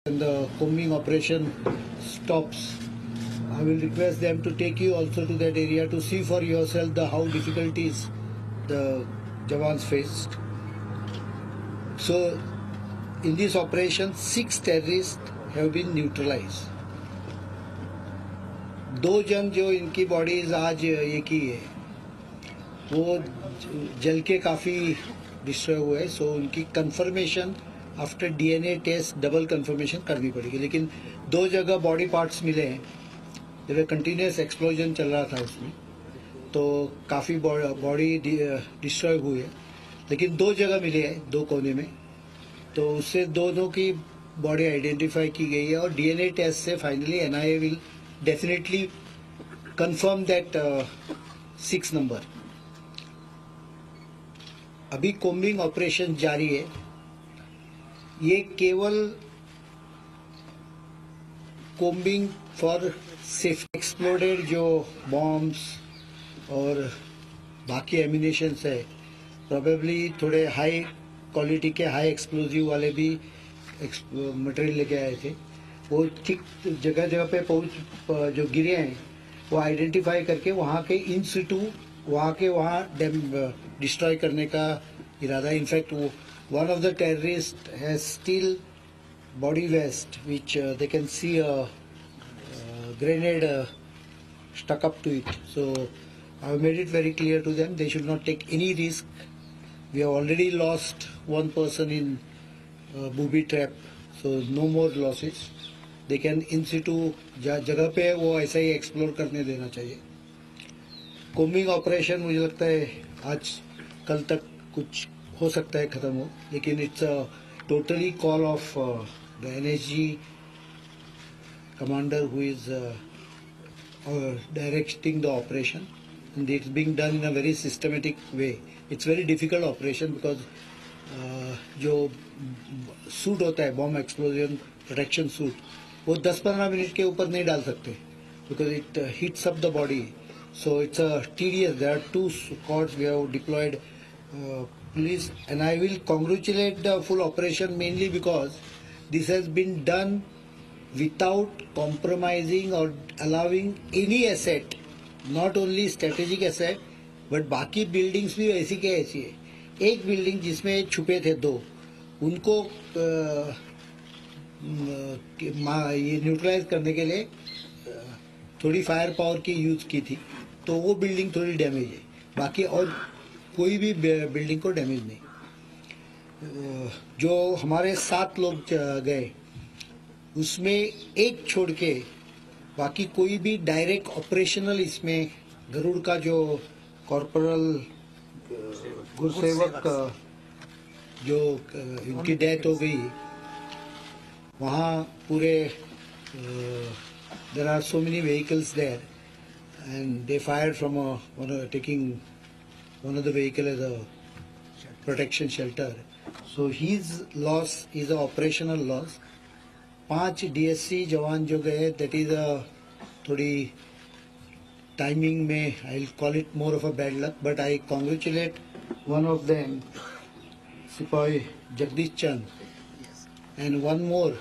When the combing operation stops, I will request them to take you also to that area to see for yourself how difficulties the Jawans faced. So, in this operation, 6 terrorists have been neutralized. 2 जन जो इनकी bodies आज ये की है वो जल के काफ़ी डिस्ट्रॉय हुए हैं, सो उनकी confirmation after DNA test double confirmation करनी पड़ेगी। लेकिन 2 जगह बॉडी पार्ट्स मिले हैं, जब कंटिन्यूस एक्सप्लोजन चल रहा था उसमें, तो काफ़ी बॉडी डिस्ट्रॉय हुई है। लेकिन 2 जगह मिले हैं, 2 कोने में, तो उससे दोनों की बॉडी आइडेंटिफाई की गई है और डीएनए टेस्ट से finally NIA will definitely confirm that 6 number. अभी कोम्बिंग ऑपरेशन जारी है। ये केवल कोम्बिंग फॉर सेफ्टी, एक्सप्लोडेड जो बॉम्ब्स और बाकी एम्यूनेशंस है, प्रोबेबली थोड़े हाई क्वालिटी के हाई एक्सप्लोजिव वाले भी मटेरियल लेके आए थे, वो ठीक जगह जगह पे जो गिरे हैं वो आइडेंटिफाई करके वहाँ के इन सिटू वहाँ डिस्ट्रॉय करने का इरादा। इनफैक्ट वो one of the terrorists has still body vest which they can see a grenade stuck up to it. So I have made it very clear to them they should not take any risk. We have already lost 1 person in booby trap, so no more losses. They can in situ जगह पे वो ऐसा ही explore करने देना चाहिए। Combing operation मुझे लगता है आज कल तक कुछ हो सकता है खत्म हो, लेकिन it's totally call of the NSG commander who is directing the operation, and it's being done in a very systematic way. It's very difficult operation because जो सूट होता है बॉम्ब एक्सप्लोजन प्रोटेक्शन सूट, वो 10-15 minute के ऊपर नहीं डाल सकते because it hits up the body, so it's a tedious. There are 2 squads we have deployed police, and I will congratulate the full operation mainly because this has been done without compromising or allowing any asset, not only strategic asset but बाकी buildings भी ऐसी के ऐसी है। एक building जिसमें छुपे थे 2, उनको ये न्यूट्रलाइज करने के लिए थोड़ी फायर पावर की यूज की थी, तो वो बिल्डिंग थोड़ी डैमेज है, बाकी और कोई भी बिल्डिंग को डैमेज नहीं। जो हमारे 7 लोग गए उसमें एक छोड़ के बाकी कोई भी डायरेक्ट ऑपरेशनल, इसमें गरुड़ का जो कॉर्पोरल गुरसेवक जो इनकी डेथ हो गई, वहाँ पूरे there are so many vehicles there and they fired from taking one of the vehicle as a protection shelter. So his loss is a operational loss. 5 DSC जवान जो गए, that is a थोड़ी timing में I'll call it more of a bad luck, but I congratulate one of them, Sipahi Jagdish Chand, and one more,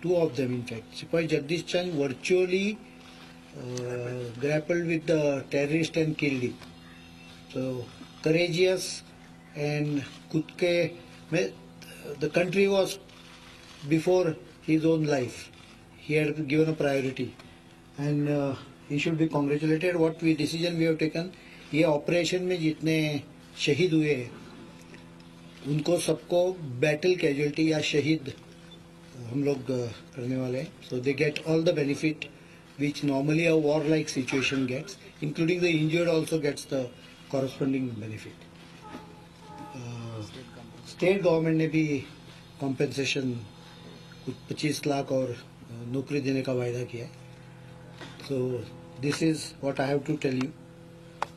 2 of them in fact. Sipahi Jagdish Chand virtually grappled with the terrorist and killed him. So courageous, and खुद के में the country was before his own life. He had given a priority, and he should be congratulated. What decision we have taken, ये operation में जितने शहीद हुए उनको सबको बैटल कैजुअल्टी या शहीद हम लोग करने वाले हैं. So they get all the benefit which normally a war-like situation gets, including the injured also gets the corresponding benefit. State government ने भी कॉम्पेंसेशन कुछ 25 लाख और नौकरी देने का वायदा किया है. So this is what I have to tell you.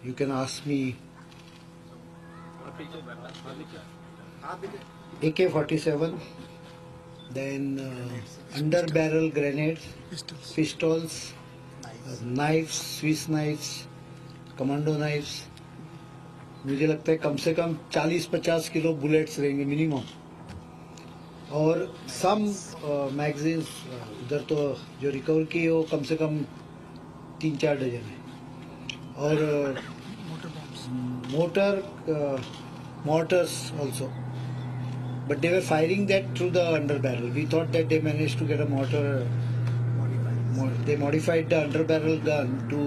You can ask me. AK-47, then under barrel grenades, pistols, knives, Swiss knives, commando knives. मुझे लगता है कम से कम 40-50 किलो बुलेट्स रहेंगे मिनिमम. और सम मैगजीन्स उधर तो जो रिकवर की वो कम से कम 3-4 डजन है, और mortars also, but they were firing that through the under barrel. We thought that they managed to get a mortar. They modified the under barrel gun to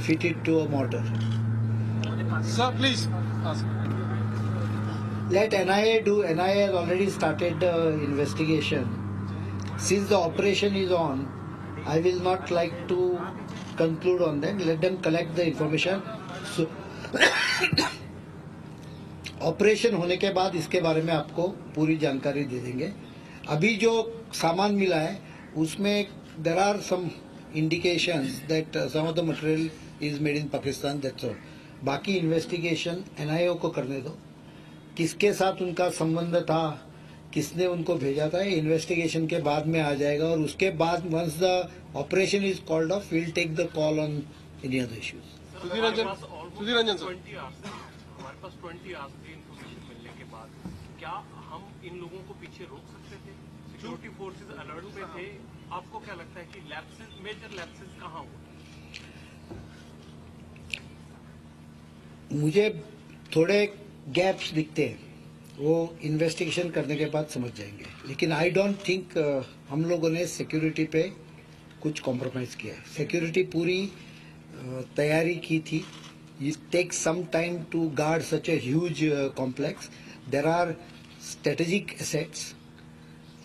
fit it to a mortar. Sir, please ask. Let NIA do. NIA has already started the investigation. Since the operation is on, I will not like to conclude on that. Let them collect the information. So, operation होने के बाद इसके बारे में आपको पूरी जानकारी दे देंगे. अभी जो सामान मिला है उसमें there are some indications that some of the material is made in Pakistan, that's all. बाकी इन्वेस्टिगेशन एनआईओ को करने दो. किसके साथ उनका संबंध था, किसने उनको भेजा था, इन्वेस्टिगेशन के बाद में आ जाएगा. और उसके बाद once the operation is called off, will take the call on any other issues. Sudhir Ranjan sir, हमारे पास 20 आवर्स की इन्फॉर्मेशन मिलने के बाद क्या हम इन लोगों को पीछे रोक सकते थे? सिक्योरिटी फोर्सेस अलर्ट पे थे. आपको क्या लगता है कि लैप्सेस, मेजर लैप्सेस कहाँ हुए? मुझे थोड़े गैप्स दिखते हैं, वो इन्वेस्टिगेशन करने के बाद समझ जाएंगे. लेकिन आई डोंट थिंक हम लोगों ने सिक्योरिटी पे कुछ कॉम्प्रोमाइज किया है. सिक्योरिटी पूरी तैयारी की थी. It takes some time to guard such a huge complex. There are strategic assets.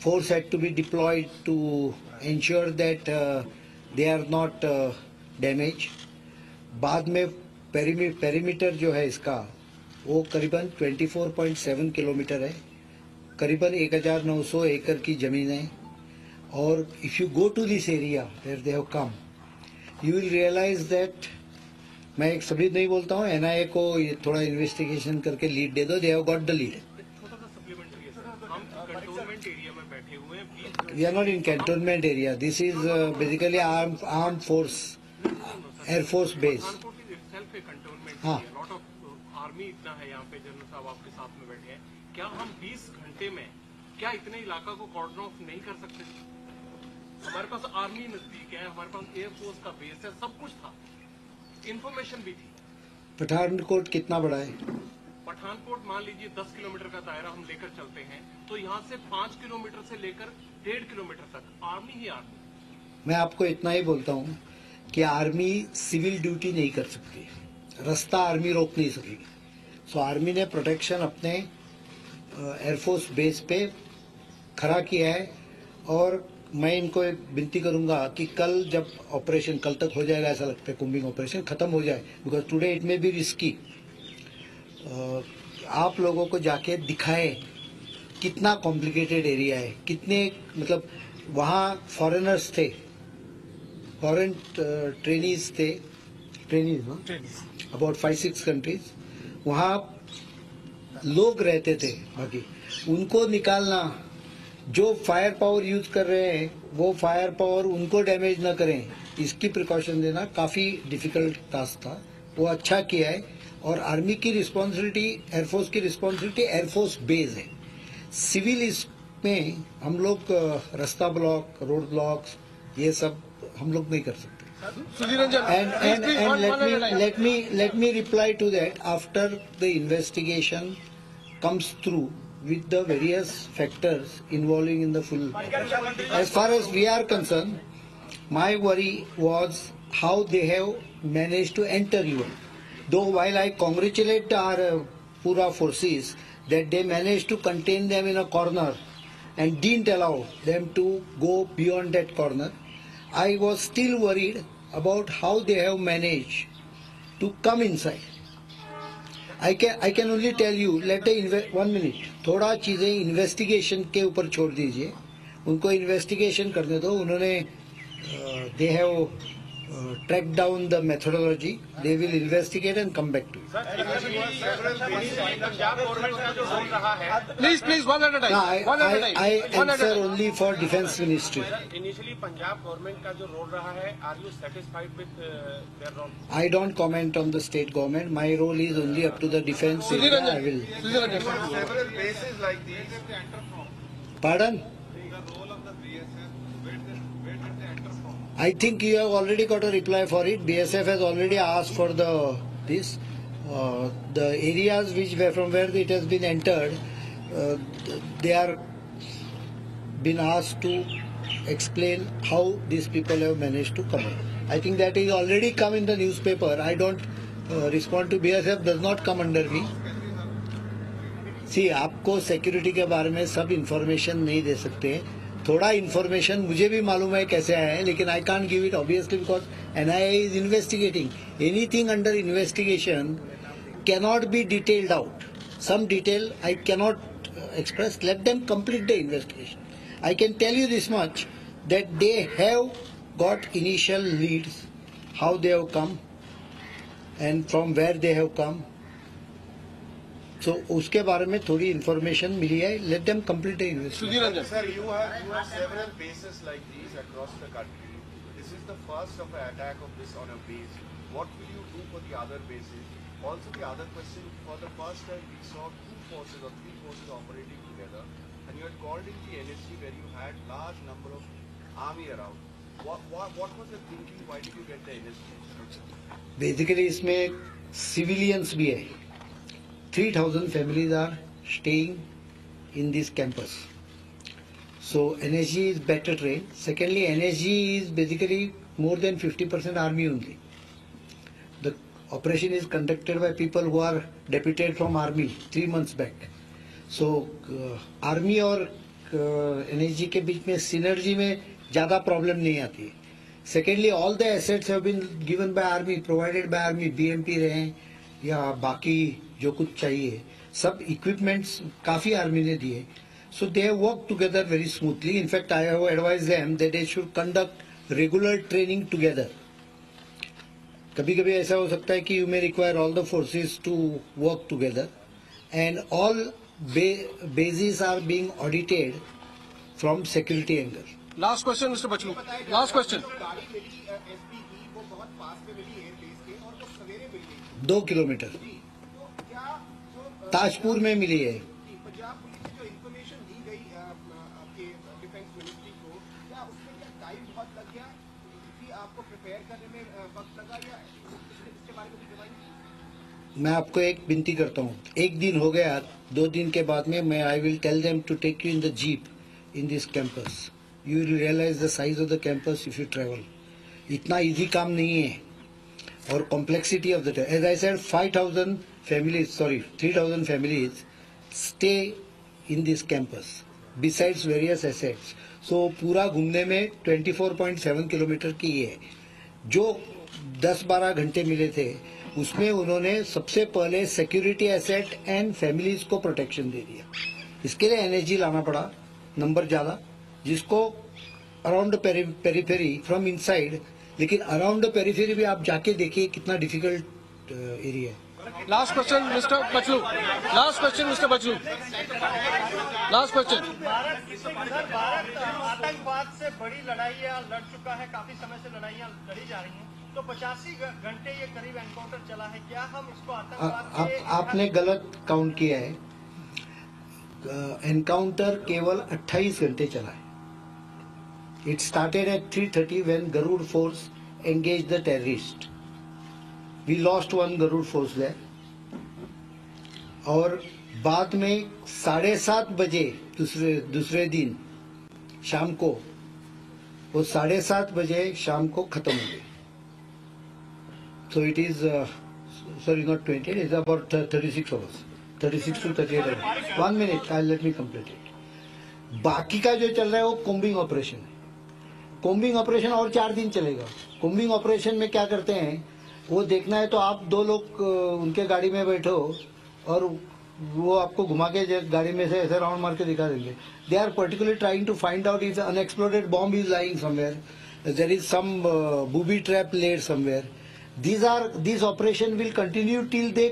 Force had to be deployed to ensure that they are not damaged. बाद में पेरीमीटर जो है इसका वो करीबन 24.7 किलोमीटर है. करीबन 1900 एकड़ की जमीन है. और if you go to this area where they have come, you will realize that, मैं एक शब्द नहीं बोलता हूँ, एनआईए को ये थोड़ा इन्वेस्टिगेशन करके लीड दे दो. They have got the lead. छोटा सा सप्लीमेंट्री है सर, हम कंटोनमेंट एरिया में बैठे हुए हैं. We are not in cantonment area. This is basically arm force, air force base. हाँ, लॉट ऑफ आर्मी इतना है यहाँ पे. जनरल साहब आपके साथ में बैठे हैं. क्या हम 20 घंटे में क्या इतने इलाका को कॉर्डन ऑफ नहीं कर सकते? हमारे पास आर्मी नजदीक है, हमारे पास एयरफोर्स का बेस है, सब कुछ था, इन्फॉर्मेशन भी थी. पठानकोट कितना बड़ा है? पठानकोट मान लीजिए 10 किलोमीटर का दायरा हम लेकर चलते हैं तो यहाँ से 5 किलोमीटर से लेकर 1.5 किलोमीटर तक आर्मी ही आर्मी. मैं आपको इतना ही बोलता हूँ कि आर्मी सिविल ड्यूटी नहीं कर सकती. रास्ता आर्मी रोक नहीं सकेगी. सो आर्मी ने प्रोटेक्शन अपने एयरफोर्स बेस पे खड़ा किया है. और मैं इनको एक विनती करूंगा कि कल जब ऑपरेशन, कल तक हो जाएगा ऐसा लगता है, कुंबिंग ऑपरेशन खत्म हो जाए, because today it may be risky. आप लोगों को जाके दिखाएं कितना कॉम्प्लिकेटेड एरिया है, कितने मतलब वहाँ फॉरेनर्स थे, फॉरेन ट्रेनीज थे, अबाउट 5-6 कंट्रीज. वहाँ लोग रहते थे, बाकी उनको निकालना, जो फायर पावर यूज कर रहे हैं वो फायर पावर उनको डैमेज ना करें, इसकी प्रिकॉशन देना काफी डिफिकल्ट टास्क था. वो अच्छा किया है. और आर्मी की रिस्पॉन्सिबिलिटी, एयरफोर्स की रिस्पॉन्सिबिलिटी एयरफोर्स बेस है. सिविल इसमें हम लोग रास्ता ब्लॉक, रोड ब्लॉक्स, ये सब हम लोग नहीं कर सकते. And let me reply to that after the investigation comes through with the various factors involving in the full. As far as we are concerned, my worry was how they have managed to enter even. Though while I congratulate our Pura forces that they managed to contain them in a corner and didn't allow them to go beyond that corner, I was still worried about how they have managed to come inside. I can only tell you, let 1 minute, थोड़ा चीजें investigation के ऊपर छोड़ दीजिए. उनको investigation करने दो. उन्होंने they have tracked down the methodology. They will investigate and come back to you. Please, one at a time. I answer only for Defence Ministry. Initially, Punjab government का जो role रहा है, are you satisfied with their role? I don't comment on the state government. My role is only up to the defence area. I will. Several bases like these. Pardon? I think you have already got a reply for it. BSF has already asked for this. The areas from where it has been entered, they are been asked to explain how these people have managed to come in. I think that is already come in the newspaper. I don't respond to BSF, does not come under me. See, आपको security के बारे में सब information नहीं दे सकते. थोड़ा information मुझे भी मालूम है कैसे आया है, लेकिन I can't give it obviously because NIA is investigating. Anything under investigation cannot be detailed out. Some detail I cannot express. Let them complete the investigation. I can tell you this much, that they have got initial leads, how they have come and from where they have come. So उसके बारे में थोड़ी information मिली है. Let them complete the investigation. Sir, you have several bases like these across the country. This is the first of an attack of this on a base. What will you do for the other bases? Also, the other question, for the first time we saw two forces or three forces operating together, and you had called in the NSG where you had large number of army around. What was the thinking? Why did you get the NSG? Basically, इसमें civilians भी है. 3,000 families are staying in this campus. So NSG is better trained. Secondly, NSG is basically more than 50% army only. The operation is conducted by people who are deputed from army 3 months back. So army और NSG के बीच में synergy में ज़्यादा problem नहीं आती है. Secondly, all the assets have been given by army, provided by army. BMP रहे या बाकी जो कुछ चाहिए, सब equipments काफी आर्मी ने दिए. So they have worked together very smoothly. In fact, I have advised them that they should conduct regular training together. कभी-कभी ऐसा हो सकता है कि you may require all the forces to work together, and all bases are being audited from security angle. Last question, Mr. Bachlu. Last question. 2 kilometre Tajpur में मिली है. Punjab police जो information दी गई आपके डिफेंस मिनिस्ट्री को, क्या उसमें क्या टाइम बहुत लग गया कि आपको प्रिपेयर करने में वक्त लगा, या इसके बारे में कुछ बताइए. मैं आपको एक विनती करता हूँ, एक दिन हो गया, 2 दिन के बाद में मैं I will tell them to take you in the jeep in this campus. You will realise the size of the campus if you travel. इतना इजी काम नहीं है. और complexity of the, as I said, 3,000 families stay in this campus besides various assets. So पूरा घूमने में 24.7 kilometre की है. जो 10-12 घंटे मिले थे उसमें उन्होंने सबसे पहले सिक्योरिटी एसेट एंड फैमिलीज को प्रोटेक्शन दे दिया. इसके लिए एनएसजी लाना पड़ा, नंबर ज्यादा, जिसको around the periphery from inside. लेकिन अराउंड द पेरीफेरी भी आप जाके देखिए कितना डिफिकल्ट एरिया है. Last question, Mr. Bachlu. Last question, Mr. Bachlu. Last question. Bharat आतंकवाद से बड़ी लड़ाइयाँ लड़ चुका है, काफी समय से लड़ाइयाँ लड़ी जा रही हैं. तो 85 घंटे ये करीब एनकाउंटर चला है. क्या हम इसको आतंकवाद के... आपने गलत काउंट किया है. एनकाउंटर केवल 28 घंटे चला है. It started at 3:30 when Garud force engaged the terrorist. We lost one Garud force there. और बाद में 7:30 बजे दूसरे दिन शाम को, वो 7:30 बजे शाम को खत्म हो गई. So it is sorry, not 20, it is about 36 hours, 36 to 38 hours. 1 minute, let me complete it. बाकी का जो चल रहा है वो कोम्बिंग ऑपरेशन है. कोम्बिंग ऑपरेशन और 4 दिन चलेगा. कोम्बिंग ऑपरेशन में क्या करते हैं वो देखना है तो आप 2 लोग उनके गाड़ी में बैठो और वो आपको घुमा के गाड़ी में से ऐसे राउंड मार के दिखा देंगे. They are particularly trying to find out if unexploded bomb is lying somewhere, there is some booby trap laid somewhere. This operation will continue till they,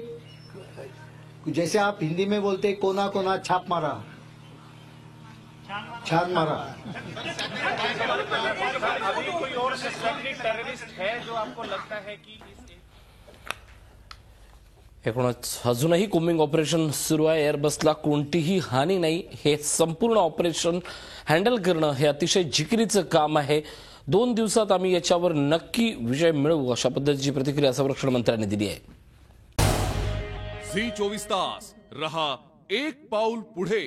जैसे आप हिंदी में बोलते कोना कोना छाप मारा, छान मारा. अभी कोई और सस्पेक्टेड टेररिस्ट है जो आपको लगता है कि एकूणच अजूनही कोम्बिंग ऑपरेशन सुरू आहे. एअरबसला कोणतीही हानी नाही. हे संपूर्ण ऑपरेशन हँडल करणं हे अतिशय जिकिरीचं काम आहे. 2 दिवसात आम्ही याच्यावर नक्की विजय मिळवू, अशा पद्धतीची प्रतिक्रिया संरक्षण मंत्र्यांनी दिली आहे. झी 24 तास रहा एक पाऊल पुढे.